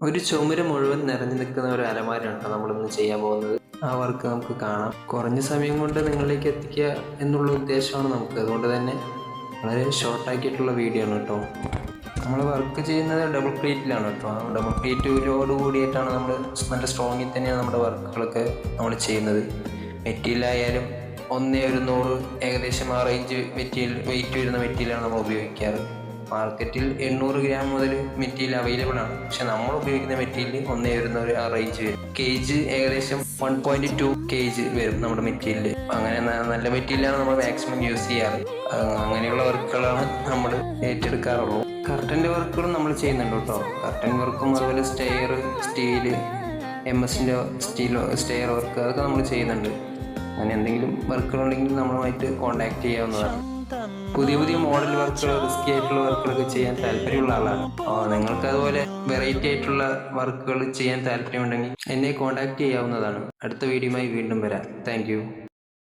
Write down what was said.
ഒരു ചുമര് മുഴുവൻ നിറഞ്ഞു നിൽക്കുന്ന ഒരു അലമാരയാണ് കേട്ടോ നമ്മളിന്ന് ചെയ്യാൻ പോകുന്നത്. ആ വർക്ക് നമുക്ക് കാണാം. കുറഞ്ഞ സമയം കൊണ്ട് നിങ്ങളിലേക്ക് എത്തിക്കുക എന്നുള്ള ഉദ്ദേശമാണ് നമുക്ക്. അതുകൊണ്ട് തന്നെ വളരെ ഷോർട്ടാക്കിയിട്ടുള്ള വീഡിയോ ആണ് കേട്ടോ. നമ്മൾ വർക്ക് ചെയ്യുന്നത് ഡബിൾ പ്ലേറ്റിലാണ് കേട്ടോ. ഡബിൾ പ്ലേറ്റിലോട് കൂടിയിട്ടാണ് നമ്മൾ നല്ല സ്ട്രോങ്ങിൽ തന്നെയാണ് നമ്മുടെ വർക്കുകളൊക്കെ നമ്മൾ ചെയ്യുന്നത്. മെറ്റീരിയൽ ആയാലും 1/100 ഏകദേശം ആ റേഞ്ച് മെറ്റീരിയൽ വെയിറ്റ് വരുന്ന മെറ്റീരിയലാണ് നമ്മൾ ഉപയോഗിക്കാറ്. മാർക്കറ്റിൽ 800 ഗ്രാം മുതൽ മെറ്റീരിയൽ അവൈലബിൾ ആണ്. പക്ഷെ നമ്മൾ ഉപയോഗിക്കുന്ന മെറ്റീരിയൽ 1/100 ആ റേഞ്ച് വരും. കേജ് ഏകദേശം 1.2 kg വരും നമ്മുടെ മെറ്റീരിയൽ. അങ്ങനെ നല്ല മെറ്റീരിയലാണ് നമ്മൾ മാക്സിമം യൂസ് ചെയ്യാറ്. അങ്ങനെയുള്ള വർക്കുകളാണ് നമ്മൾ ഏറ്റെടുക്കാറുള്ളൂ. കർട്ടൻ്റെ വർക്കുകളും നമ്മൾ ചെയ്യുന്നുണ്ട് കേട്ടോ. കർട്ടൻ വർക്കും അതുപോലെ സ്റ്റെയർ, സ്റ്റീല്, MS-ൻ്റെ സ്റ്റെയർ വർക്ക് അതൊക്കെ നമ്മൾ ചെയ്യുന്നുണ്ട്. അങ്ങനെ എന്തെങ്കിലും വർക്കുകളുണ്ടെങ്കിൽ നമ്മളുമായിട്ട് കോൺടാക്ട് ചെയ്യാവുന്നതാണ്. പുതിയ പുതിയ മോഡൽ വർക്കുകൾ, റിസ്കി ആയിട്ടുള്ള വർക്കുകളൊക്കെ ചെയ്യാൻ താല്പര്യമുള്ള ആളാണ്. നിങ്ങൾക്ക് അതുപോലെ വെറൈറ്റി ആയിട്ടുള്ള വർക്കുകൾ ചെയ്യാൻ താല്പര്യമുണ്ടെങ്കിൽ എന്നെ കോൺടാക്ട് ചെയ്യാവുന്നതാണ്. അടുത്ത വീഡിയോയുമായി വീണ്ടും വരാം. താങ്ക്